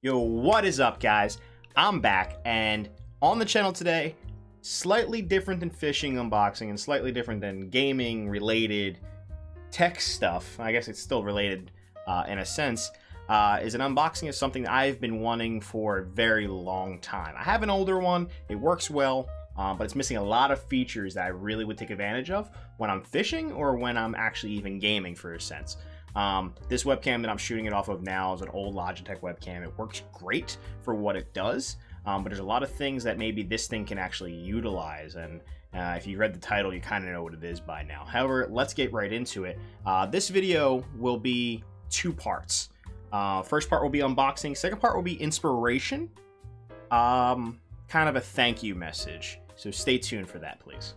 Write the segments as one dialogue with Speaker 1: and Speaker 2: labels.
Speaker 1: Yo, what is up, guys? I'm back, and on the channel today, slightly different than fishing unboxing and slightly different than gaming related tech stuff. I guess it's still related in a sense. Is an unboxing of something that I've been wanting for a very long time. I have an older one, it works well, but it's missing a lot of features that I really would take advantage of when I'm fishing or when I'm actually even gaming, for a sense. This webcam that I'm shooting it off of now is an old Logitech webcam. It works great for what it does, but there's a lot of things that maybe this thing can actually utilize, and if you read the title, you kind of know what it is by now. However, let's get right into it. This video will be two parts. First part will be unboxing. Second part will be inspiration. Kind of a thank you message. So stay tuned for that, please.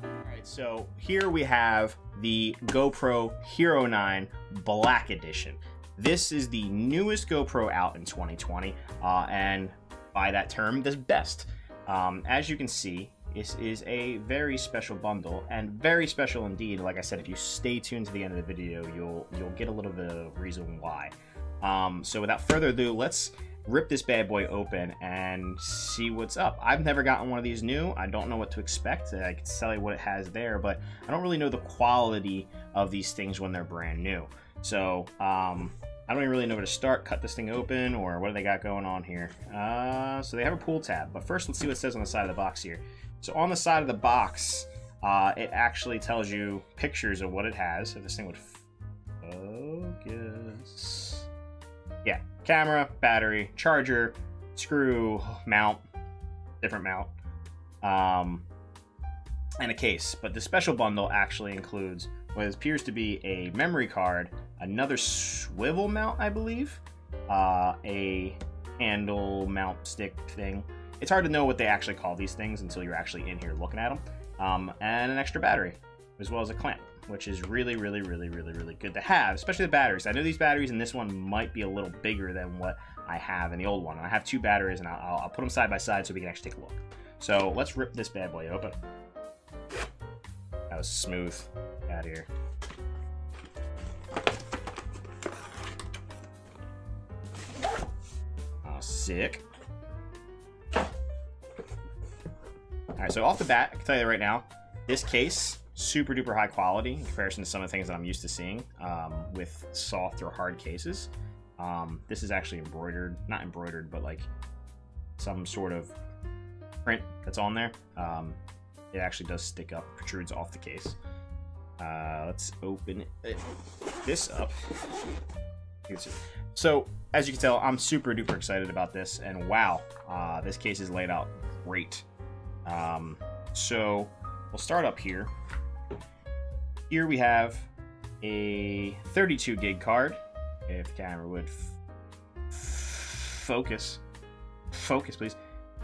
Speaker 1: Alright, so here we have the GoPro Hero 9 Black Edition. This is the newest GoPro out in 2020, and by that term, the best. As you can see, this is a very special bundle, and very special indeed. Like I said, if you stay tuned to the end of the video, you'll get a little bit of reason why. So without further ado, let's rip this bad boy open and see what's up. I've never gotten one of these new. I don't know what to expect. I can tell you what it has there, but I don't really know the quality of these things when they're brand new. So I don't even really know where to start. Cut this thing open, or what do they got going on here? So they have a pool tab, but first let's see what it says on the side of the box here. So on the side of the box, it actually tells you pictures of what it has. If this thing would focus. Yeah, camera, battery, charger, screw, mount, different mount, and a case. But the special bundle actually includes what appears to be a memory card, another swivel mount, I believe, a handle mount stick thing. It's hard to know what they actually call these things until you're actually in here looking at them, and an extra battery, as well as a clamp, which is really good to have, especially the batteries. I know these batteries in this one might be a little bigger than what I have in the old one. I have two batteries, and I'll put them side by side so we can actually take a look. So let's rip this bad boy open. That was smooth. Out here. Oh, sick. Alright, so off the bat, I can tell you right now, this case, super duper high quality in comparison to some of the things that I'm used to seeing with soft or hard cases. This is actually embroidered, not embroidered, but like some sort of print that's on there. It actually does stick up, protrudes off the case. Let's open this up. So, as you can tell, I'm super duper excited about this, and wow, this case is laid out great. So, we'll start up here. Here we have a 32 gig card. If the camera would focus, please.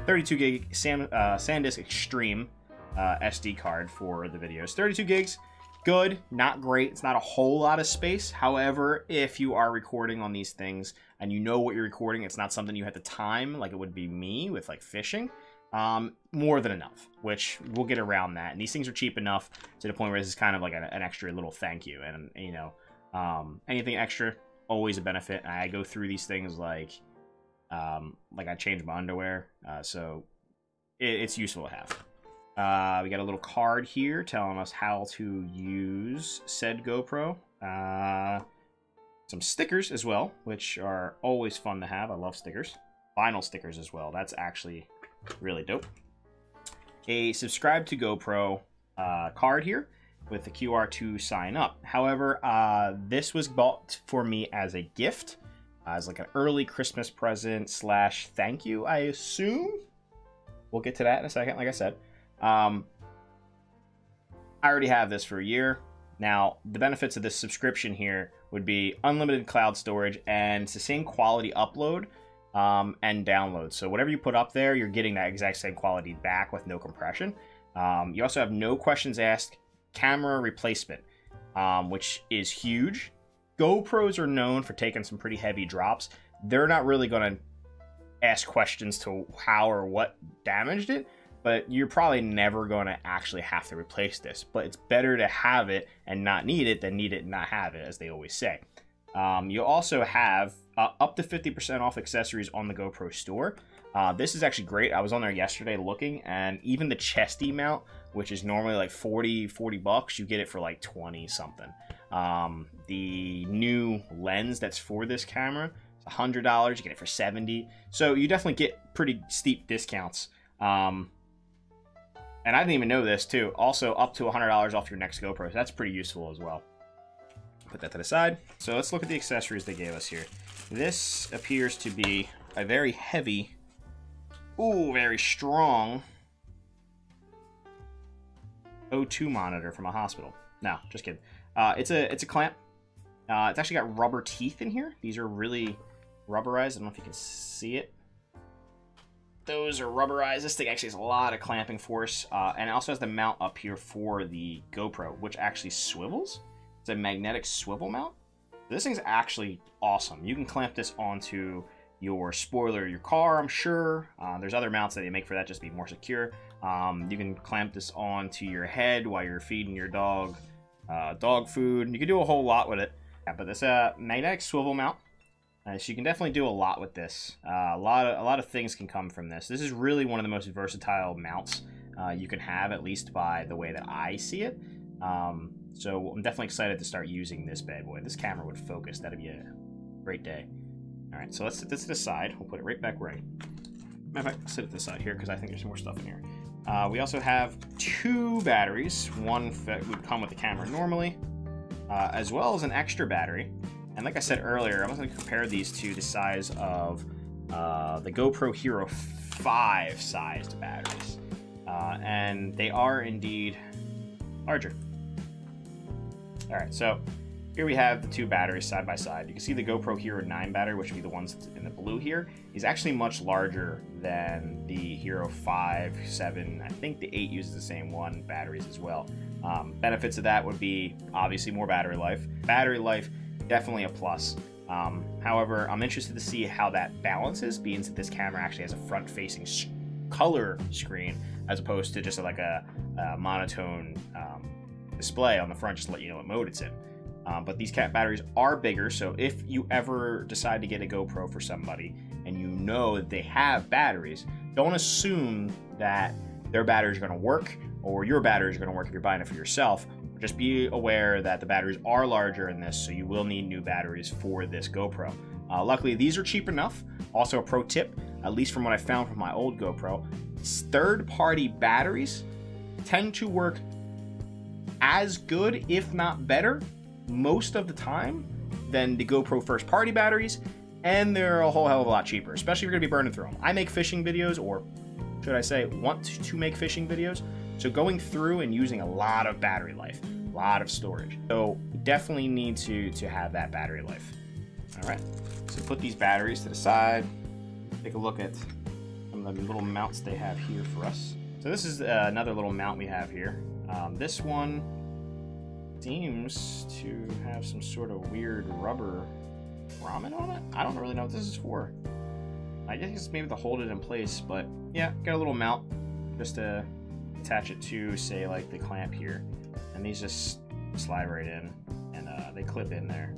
Speaker 1: 32 gig SanDisk Extreme SD card for the videos. 32 gigs, good, not great. It's not a whole lot of space. However, if you are recording on these things and you know what you're recording, it's not something you have to time like it would be me with like fishing. More than enough, which we'll get around that. And these things are cheap enough to the point where this is kind of like an extra little thank you. And you know, anything extra, always a benefit. I go through these things like I change my underwear, so it's useful to have. We got a little card here telling us how to use said GoPro. Some stickers as well, which are always fun to have. I love stickers. Vinyl stickers as well. That's actually really dope. A subscribe to GoPro card here with the QR to sign up. However, this was bought for me as a gift, as like an early Christmas present / thank you, I assume. We'll get to that in a second, like I said. I already have this for a year. Now, the benefits of this subscription here would be unlimited cloud storage, and it's the same quality upload and download. So whatever you put up there, you're getting that exact same quality back with no compression. You also have no questions asked camera replacement, which is huge. GoPros are known for taking some pretty heavy drops. They're not really going to ask questions to how or what damaged it. but you're probably never going to actually have to replace this. But it's better to have it and not need it than need it and not have it, as they always say. You'll also have up to 50% off accessories on the GoPro store. This is actually great. I was on there yesterday looking, and even the chesty mount, which is normally like 40 bucks, you get it for like 20 something. The new lens that's for this camera is $100. You get it for 70. So you definitely get pretty steep discounts. And I didn't even know this too. Also up to $100 off your next GoPro. So that's pretty useful as well. Put that to the side. So let's look at the accessories they gave us here. This appears to be a very heavy, very strong O2 monitor from a hospital. No, just kidding. It's a clamp. It's actually got rubber teeth in here. These are really rubberized. I don't know if you can see it. Those are rubberized. This thing actually has a lot of clamping force. And it also has the mount up here for the GoPro, which actually swivels. It's a magnetic swivel mount. This thing's actually awesome. You can clamp this onto your spoiler of your car, I'm sure. There's other mounts that they make for that just to be more secure. You can clamp this onto your head while you're feeding your dog dog food. You can do a whole lot with it. Yeah, but this magnetic swivel mount, so you can definitely do a lot with this. A lot of things can come from this. This is really one of the most versatile mounts you can have, at least by the way that I see it. So I'm definitely excited to start using this bad boy. This camera would focus. That'd be a great day. All right, so let's set this to the side. We'll put it right back right. Matter of fact, I'll sit it to the side here because I think there's more stuff in here. We also have 2 batteries. One that would come with the camera normally, as well as an extra battery. And like I said earlier, I'm going to compare these to the size of the GoPro Hero 5 sized batteries. And they are indeed larger. All right, so here we have the 2 batteries side by side. You can see the GoPro Hero 9 battery, which would be the ones in the blue here, is actually much larger than the Hero 5, 7. I think the 8 uses the same one batteries as well. Benefits of that would be obviously more battery life. Battery life, definitely a plus. However, I'm interested to see how that balances, being that this camera actually has a front-facing color screen as opposed to just like a monotone display on the front, just to let you know what mode it's in. But these cat batteries are bigger, so if you ever decide to get a GoPro for somebody and you know that they have batteries, don't assume that their batteries are going to work or your batteries are going to work if you're buying it for yourself. Just be aware that the batteries are larger in this, so you will need new batteries for this GoPro. Luckily, these are cheap enough. Also, a pro tip, at least from what I found from my old GoPro, third-party batteries tend to work as good, if not better, most of the time than the GoPro first-party batteries, and they're a whole hell of a lot cheaper, especially if you're going to be burning through them. I make fishing videos, or should I say want to make fishing videos, so going through and using a lot of battery life, a lot of storage. So you definitely need to have that battery life. All right, so put these batteries to the side, take a look at some of the little mounts they have here for us. So this is another little mount we have here. This one seems to have some sort of weird rubber grommet on it. I don't really know what this is for. I guess it's maybe to hold it in place, but yeah, got a little mount just to attach it to, say, like the clamp here. And these just slide right in, and they clip in there.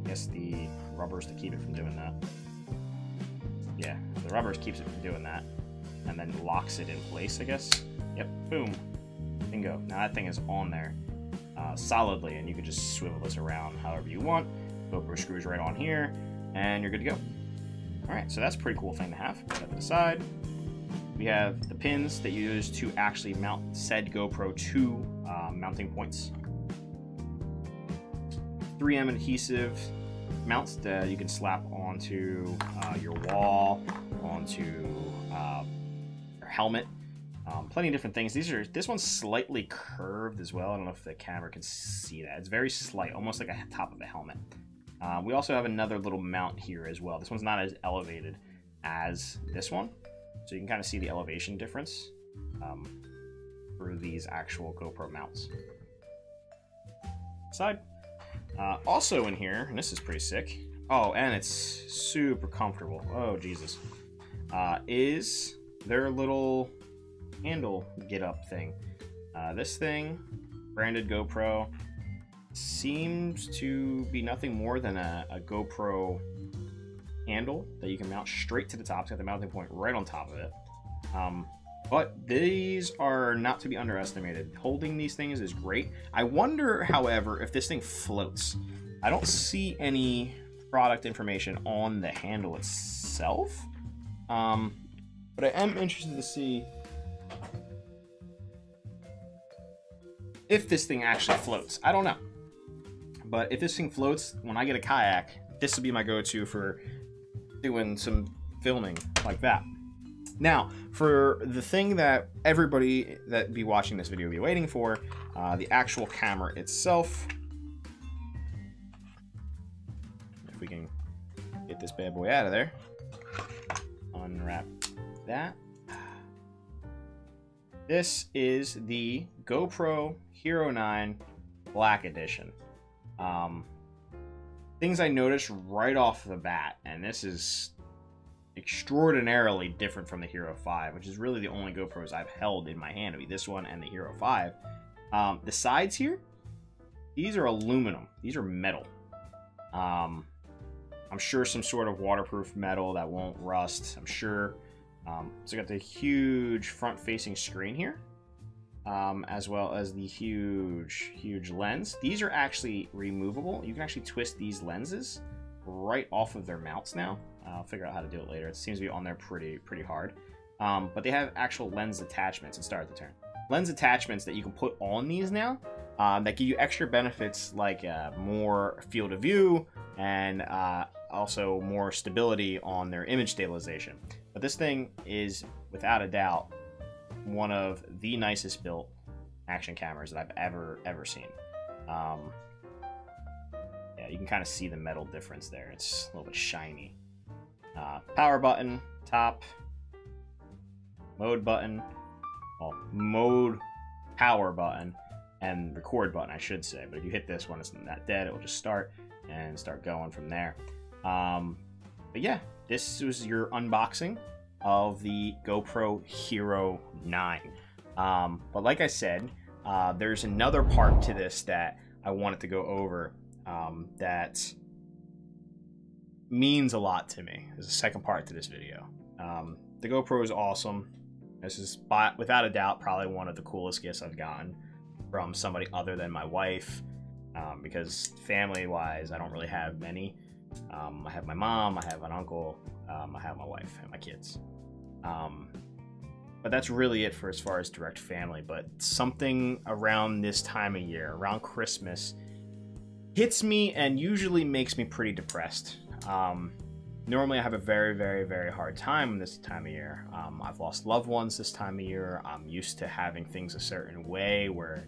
Speaker 1: I guess the rubber's to keep it from doing that. Yeah, the rubber keeps it from doing that, and then locks it in place, I guess. Yep, boom. Bingo. Now that thing is on there solidly, and you can just swivel this around however you want. GoPro screws right on here, and you're good to go. All right, so that's a pretty cool thing to have. Put that to the side. We have the pins that you use to actually mount said GoPro to mounting points. 3M adhesive mounts that you can slap onto your wall, onto your helmet. Plenty of different things. This one's slightly curved as well. I don't know if the camera can see that. It's very slight, almost like a top of a helmet. We also have another little mount here as well. This one's not as elevated as this one, so you can kind of see the elevation difference for these actual GoPro mounts. Side. Also in here, and this is pretty sick. Oh, and it's super comfortable. Oh, Jesus. is their little handle get up thing. This thing, branded GoPro, seems to be nothing more than a GoPro handle that you can mount straight to the top. It's got the mounting point right on top of it. But these are not to be underestimated. Holding these things is great. I wonder, however, if this thing floats. I don't see any product information on the handle itself. But I am interested to see if this thing actually floats. I don't know. But if this thing floats, when I get a kayak, this will be my go-to for doing some filming like that. Now, for the thing that everybody that be watching this video will be waiting for, the actual camera itself. If we can get this bad boy out of there. Unwrap that. This is the GoPro Hero 9 Black Edition. Things I noticed right off the bat, and this is extraordinarily different from the Hero 5, which is really the only GoPros I've held in my hand. It'll be this one and the Hero 5. The sides here, these are aluminum. These are metal. I'm sure some sort of waterproof metal that won't rust. I'm sure. So I got the huge front-facing screen here, as well as the huge lens. These are actually removable. You can actually twist these lenses right off of their mounts now. I'll figure out how to do it later. It seems to be on there pretty hard. But they have actual lens attachments. And start the turn. Lens attachments that you can put on these now that give you extra benefits like more field of view and also more stability on their image stabilization. But this thing is, without a doubt, one of the nicest built action cameras that I've ever seen. Yeah, you can kind of see the metal difference there. It's a little bit shiny. Power button, top, mode button, well, mode power button, and record button, I should say. But if you hit this one, it's not dead. It will just start and start going from there. But yeah, this was your unboxing of the GoPro Hero 9. But like I said, there's another part to this that I wanted to go over that means a lot to me. There's a second part to this video. The GoPro is awesome. This is, without a doubt, probably one of the coolest gifts I've gotten from somebody other than my wife, because family-wise, I don't really have many. I have my mom, I have an uncle, I have my wife and my kids. But that's really it for as far as direct family. But something around this time of year, around Christmas, hits me and usually makes me pretty depressed. Normally I have a very hard time this time of year. I've lost loved ones this time of year. I'm used to having things a certain way where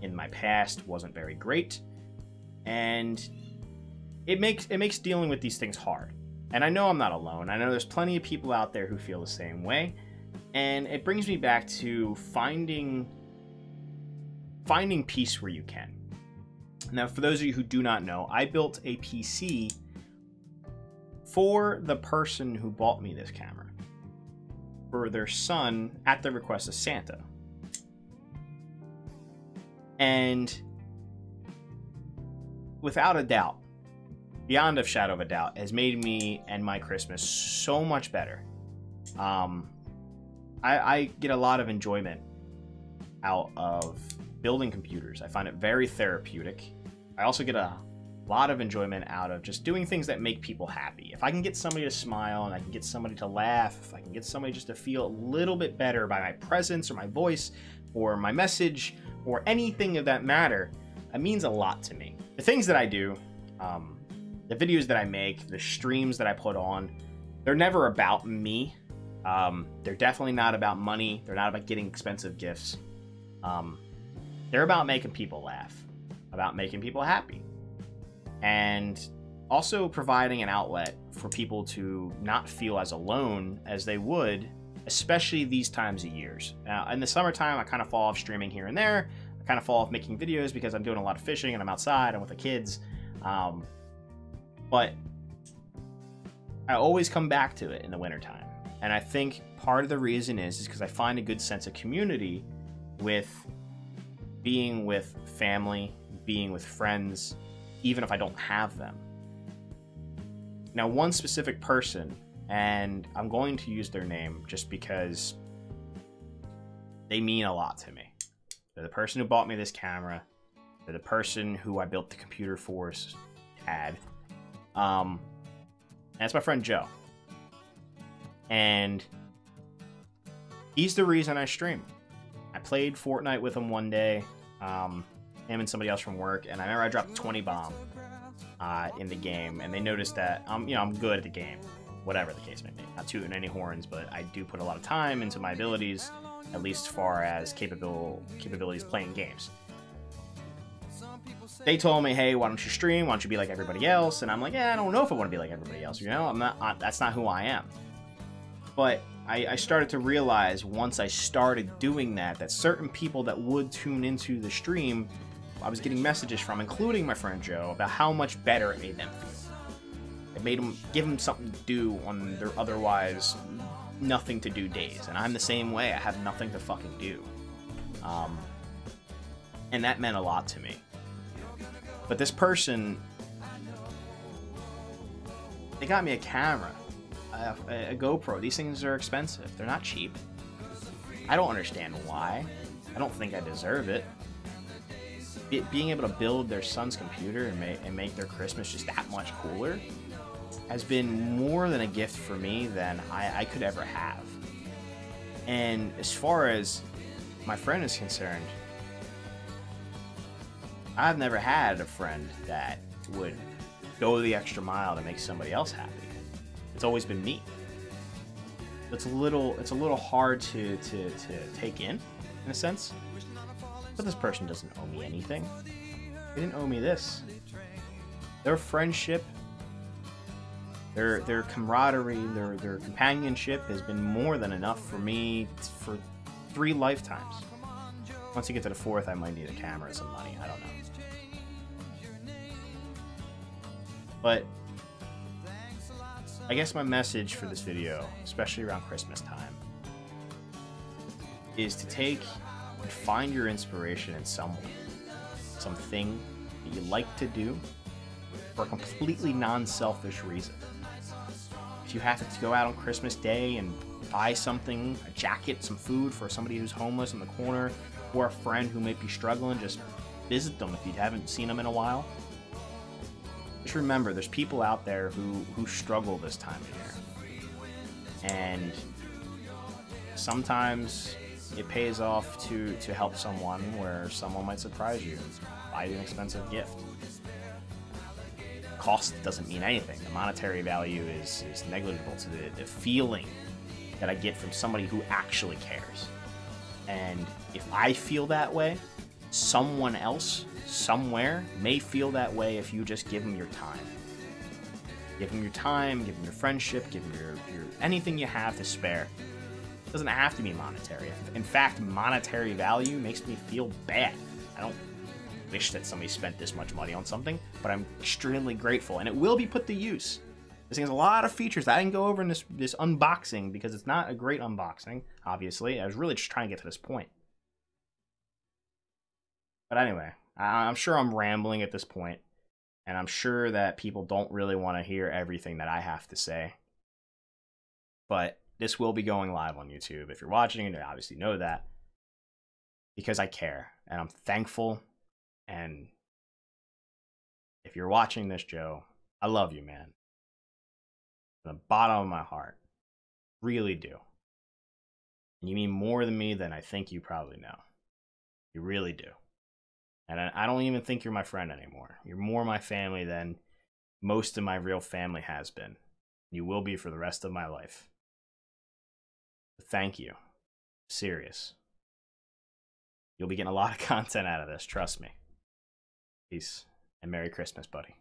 Speaker 1: in my past wasn't very great. And it makes dealing with these things hard. And I know I'm not alone. I know there's plenty of people out there who feel the same way. And it brings me back to finding peace where you can. Now, for those of you who do not know, I built a PC for the person who bought me this camera, for their son at the request of Santa. And without a doubt, beyond a shadow of a doubt, has made me and my Christmas so much better. I get a lot of enjoyment out of building computers. I find it very therapeutic. I also get a lot of enjoyment out of just doing things that make people happy. If I can get somebody to smile and I can get somebody to laugh, if I can get somebody just to feel a little bit better by my presence or my voice or my message or anything of that matter, it means a lot to me. The things that I do, the videos that I make, the streams that I put on, they're never about me. They're definitely not about money. They're not about getting expensive gifts. They're about making people laugh, about making people happy, and also providing an outlet for people to not feel as alone as they would, especially these times of years. Now, in the summertime, I kind of fall off streaming here and there. I kind of fall off making videos because I'm doing a lot of fishing and I'm outside, I'm with the kids. But I always come back to it in the wintertime. And I think part of the reason is because I find a good sense of community with being with family, being with friends, even if I don't have them. Now, one specific person, and I'm going to use their name just because they mean a lot to me. They're the person who bought me this camera. They're the person who I built the computer for, had. And that's my friend Joe. And he's the reason I stream. I played Fortnite with him one day, him and somebody else from work, and I remember I dropped 20 bomb in the game, and they noticed that I'm good at the game, whatever the case may be. Not tooting any horns, but I do put a lot of time into my abilities, at least as far as capabilities playing games. They told me, hey, why don't you stream? Why don't you be like everybody else? And I'm like, yeah, I don't know if I want to be like everybody else. You know, that's not who I am. But I started to realize once I started doing that certain people that would tune into the stream, I was getting messages from, including my friend Joe, about how much better it made them feel. It made them, give them something to do on their otherwise nothing to do days. And I'm the same way. I have nothing to fucking do. And that meant a lot to me. But this person, they got me a camera, a GoPro. These things are expensive. They're not cheap. I don't understand why. I don't think I deserve it. Being able to build their son's computer and make their Christmas just that much cooler has been more than a gift for me than I could ever have. And as far as my friend is concerned, I've never had a friend that would go the extra mile to make somebody else happy. It's always been me. It's a little hard to take in a sense. But this person doesn't owe me anything. They didn't owe me this. Their friendship, their camaraderie, their companionship has been more than enough for me for 3 lifetimes. Once you get to the 4th, I might need a camera and some money. I don't know. But I guess my message for this video, especially around Christmas time, is to take and find your inspiration in someone, something that you like to do for a completely non-selfish reason. If you have to go out on Christmas Day and buy something, a jacket, some food for somebody who's homeless in the corner, or a friend who might be struggling, just visit them if you haven't seen them in a while. Just remember, there's people out there who struggle this time of year. And sometimes it pays off to help someone where someone might surprise you, buy you an expensive gift. Cost doesn't mean anything. The monetary value is negligible to the feeling that I get from somebody who actually cares. And if I feel that way, someone else somewhere may feel that way if you just give them your time. Give them your time, give them your friendship, give them your anything you have to spare. It doesn't have to be monetary. In fact, monetary value makes me feel bad. I don't wish that somebody spent this much money on something, but I'm extremely grateful, and it will be put to use. This thing has a lot of features that I didn't go over in this unboxing because it's not a great unboxing, obviously. I was really just trying to get to this point. But anyway, I'm sure I'm rambling at this point, and I'm sure that people don't really want to hear everything that I have to say. But this will be going live on YouTube. If you're watching, you obviously know that, because I care, and I'm thankful. And if you're watching this, Joe, I love you, man. From the bottom of my heart. Really do. And you mean more than me than I think you probably know. You really do. And I don't even think you're my friend anymore. You're more my family than most of my real family has been. You will be for the rest of my life. But thank you. Serious. You'll be getting a lot of content out of this, trust me. Peace, and Merry Christmas, buddy.